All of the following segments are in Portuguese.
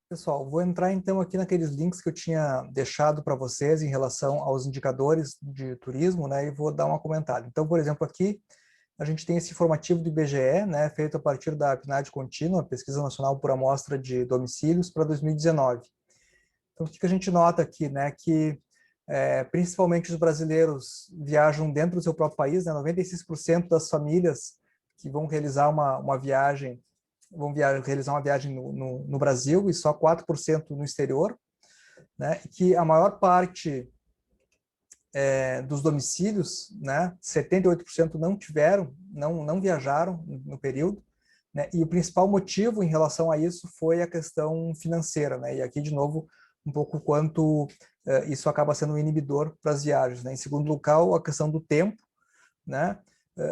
Pessoal, vou entrar então aqui naqueles links que eu tinha deixado para vocês em relação aos indicadores de turismo, né, e vou dar uma comentada. Então, por exemplo, aqui a gente tem esse informativo do IBGE, né, feito a partir da PNAD contínua, Pesquisa Nacional por Amostra de Domicílios, para 2019. Então, o que a gente nota aqui, né, que principalmente os brasileiros viajam dentro do seu próprio país, né, 96% das famílias que vão realizar uma viagem realizar uma viagem no Brasil e só 4% no exterior, né? E que a maior parte dos domicílios, né, 78% não viajaram no período, né? E o principal motivo em relação a isso foi a questão financeira, né? E aqui, de novo, um pouco quanto isso acaba sendo um inibidor para as viagens, né? Em segundo lugar, a questão do tempo, né?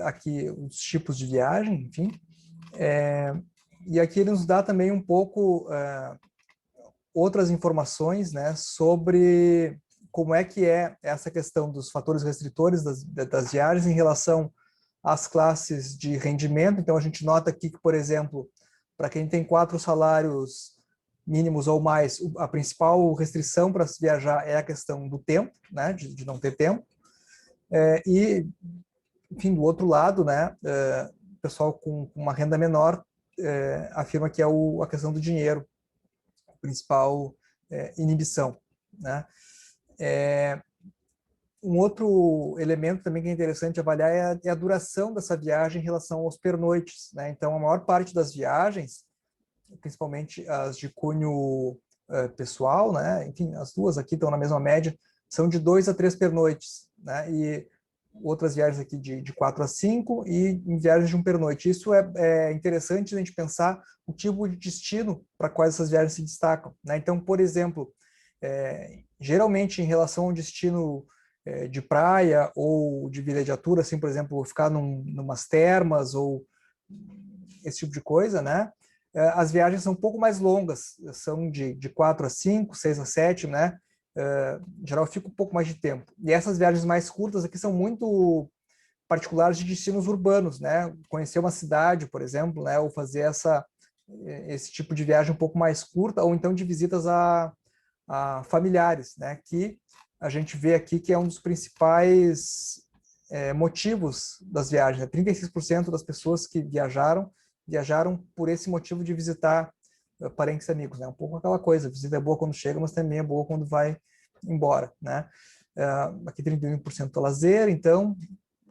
Aqui os tipos de viagem, enfim. E aqui ele nos dá também um pouco outras informações, né, sobre como é que é essa questão dos fatores restritores das viagens em relação às classes de rendimento. Então, a gente nota aqui que, por exemplo, para quem tem 4 salários mínimos ou mais, a principal restrição para se viajar é a questão do tempo, né, de não ter tempo. E, enfim, do outro lado, né, o pessoal com uma renda menor afirma que é a questão do dinheiro, a principal inibição, né? Um outro elemento também que é interessante avaliar é a duração dessa viagem em relação aos pernoites, né? Então, a maior parte das viagens, principalmente as de cunho pessoal, né? Enfim, as duas aqui estão na mesma média, são de 2 a 3 pernoites, né? E outras viagens aqui de 4 a 5 e em viagens de um pernoite. Isso é interessante a gente pensar o tipo de destino para quais essas viagens se destacam, né? Então, por exemplo, geralmente em relação a um destino de praia ou de vilejadura, assim, por exemplo, ficar numas termas ou esse tipo de coisa, né? As viagens são um pouco mais longas, são de 4 a 5, 6 a 7, né? Em geral, fica um pouco mais de tempo. E essas viagens mais curtas aqui são muito particulares de destinos urbanos, né? Conhecer uma cidade, por exemplo, né? Ou fazer esse tipo de viagem um pouco mais curta, ou então de visitas a familiares, né? Que a gente vê aqui que é um dos principais motivos das viagens. Né? 36% das pessoas que viajaram por esse motivo de visitar parentes e amigos, né? Um pouco aquela coisa, a visita é boa quando chega, mas também é boa quando vai embora, né? Aqui 31% é lazer, então,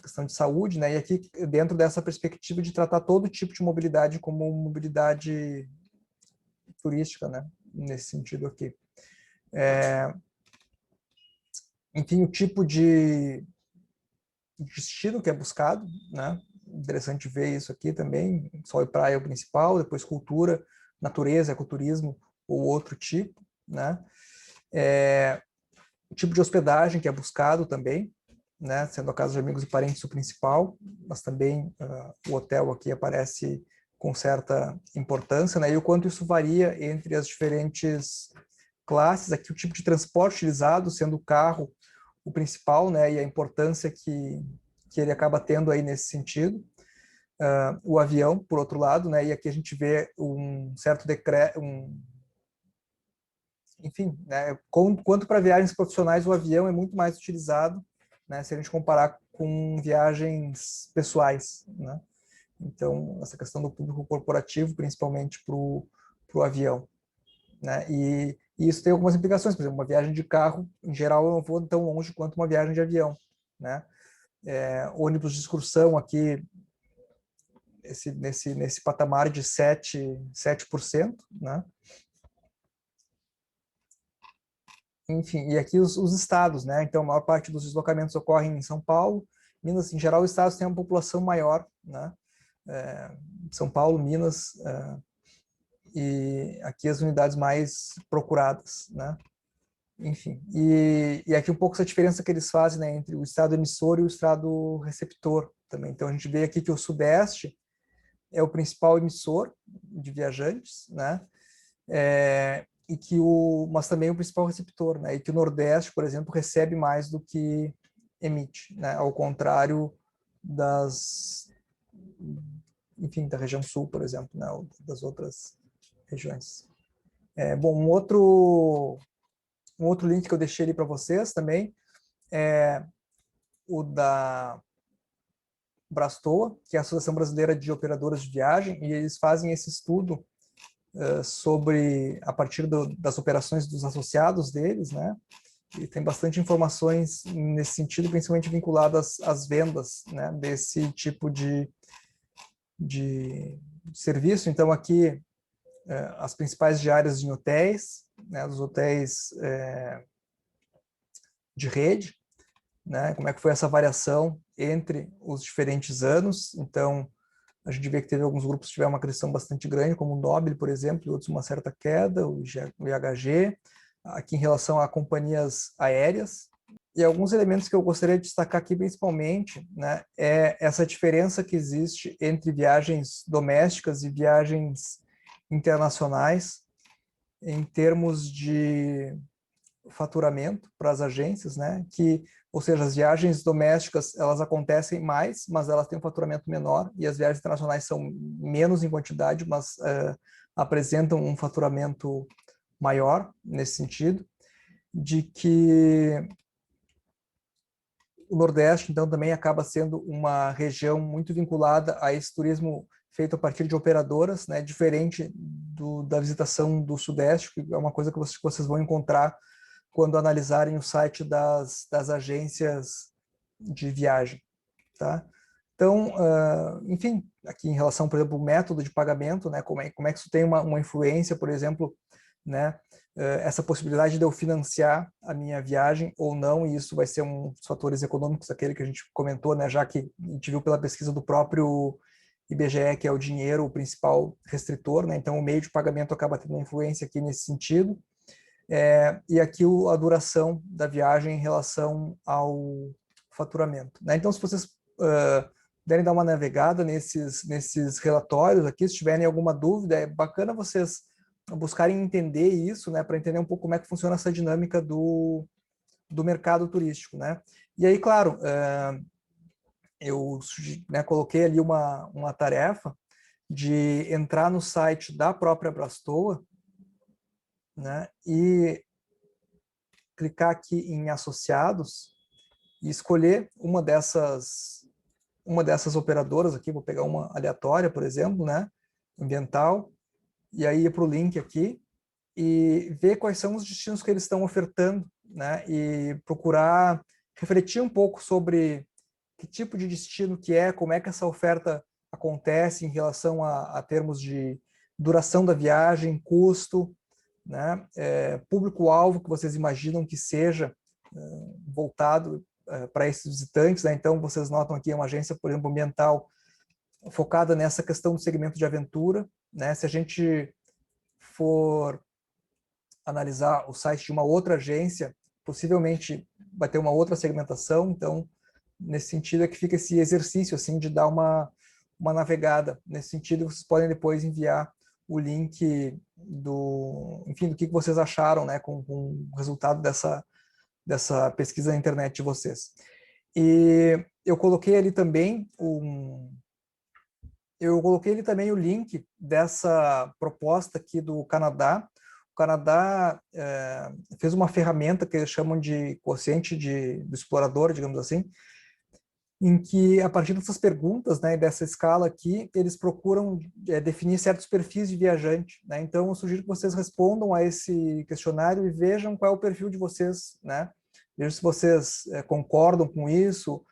questão de saúde, né? E aqui dentro dessa perspectiva de tratar todo tipo de mobilidade como mobilidade turística, né? Nesse sentido aqui. Enfim, o tipo de destino que é buscado, né? Interessante ver isso aqui também. Sol e praia é o principal, depois cultura, natureza, ecoturismo ou outro tipo, né? O tipo de hospedagem que é buscado também, né? Sendo a casa de amigos e parentes o principal, mas também o hotel aqui aparece com certa importância, né? E o quanto isso varia entre as diferentes classes, aqui o tipo de transporte utilizado, sendo o carro o principal, né? E a importância que ele acaba tendo aí nesse sentido. O avião, por outro lado, né? E aqui a gente vê um certo decreto, enfim, né? Quanto para viagens profissionais, o avião é muito mais utilizado, né? Se a gente comparar com viagens pessoais, né? Então, essa questão do público corporativo, principalmente para o avião, né? E isso tem algumas implicações, por exemplo, uma viagem de carro, em geral, eu não vou tão longe quanto uma viagem de avião, né? Ônibus de excursão aqui, nesse patamar de 7%, né? Enfim, e aqui os estados, né? Então, a maior parte dos deslocamentos ocorrem em São Paulo. Minas, em geral, os estados têm uma população maior, né? São Paulo, Minas, e aqui as unidades mais procuradas, né? Enfim, e aqui um pouco essa diferença que eles fazem, né, entre o estado emissor e o estado receptor também. Então, a gente vê aqui que o Sudeste é o principal emissor de viajantes, né? Mas também o principal receptor, né? E que o Nordeste, por exemplo, recebe mais do que emite, né? Ao contrário enfim, da região Sul, por exemplo, né? Ou das outras regiões. Bom, um outro link que eu deixei ali para vocês também é o da Brastoa, que é a Associação Brasileira de Operadoras de Viagem, e eles fazem esse estudo sobre, a partir das operações dos associados deles, né? E tem bastante informações nesse sentido, principalmente vinculadas às vendas, né, desse tipo de serviço. Então, aqui, as principais diárias em hotéis, né, dos hotéis de rede, né, como é que foi essa variação entre os diferentes anos. Então, a gente vê que teve alguns grupos que tiveram uma crescimento bastante grande, como o Nobile, por exemplo, e outros uma certa queda, o IHG. Aqui em relação a companhias aéreas. E alguns elementos que eu gostaria de destacar aqui principalmente, né, é essa diferença que existe entre viagens domésticas e viagens internacionais em termos de faturamento para as agências, né, ou seja, as viagens domésticas, elas acontecem mais, mas elas têm um faturamento menor, e as viagens internacionais são menos em quantidade, mas apresentam um faturamento maior nesse sentido, de que o Nordeste, então, também acaba sendo uma região muito vinculada a esse turismo feito a partir de operadoras, né, diferente da visitação do Sudeste, que é uma coisa que vocês vão encontrar quando analisarem o site das agências de viagem, tá? Então, enfim, aqui em relação, por exemplo, ao método de pagamento, né, como é que isso tem uma influência, por exemplo, né, essa possibilidade de eu financiar a minha viagem ou não, e isso vai ser um dos fatores econômicos, aquele que a gente comentou, né, já que a gente viu pela pesquisa do próprio IBGE, que é o dinheiro o principal restritor, né, então o meio de pagamento acaba tendo uma influência aqui nesse sentido. E aqui a duração da viagem em relação ao faturamento, né? Então, se vocês puderem dar uma navegada nesses relatórios aqui, se tiverem alguma dúvida, é bacana vocês buscarem entender isso, né, para entender um pouco como é que funciona essa dinâmica do mercado turístico, né? E aí, claro, eu, né, coloquei ali uma tarefa de entrar no site da própria Brastoa, né, e clicar aqui em associados e escolher uma dessas operadoras aqui, vou pegar uma aleatória, por exemplo, né, ambiental, e aí ir para o link aqui e ver quais são os destinos que eles estão ofertando, né, e procurar refletir um pouco sobre que tipo de destino que é, como é que essa oferta acontece em relação a termos de duração da viagem, custo, né, público-alvo que vocês imaginam que seja voltado para esses visitantes, né? Então, vocês notam aqui uma agência, por exemplo, ambiental, focada nessa questão do segmento de aventura, né? Se a gente for analisar o site de uma outra agência, possivelmente vai ter uma outra segmentação, então, nesse sentido é que fica esse exercício, assim, de dar uma navegada. Nesse sentido, vocês podem depois enviar o link enfim, do que vocês acharam, né, com o resultado dessa pesquisa na internet de vocês. E eu coloquei ali também o link dessa proposta aqui do Canadá. O Canadá fez uma ferramenta que eles chamam de quociente do explorador, digamos assim, em que, a partir dessas perguntas, né, dessa escala aqui, eles procuram definir certos perfis de viajante, né? Então, eu sugiro que vocês respondam a esse questionário e vejam qual é o perfil de vocês, né? Vejam se vocês concordam com isso,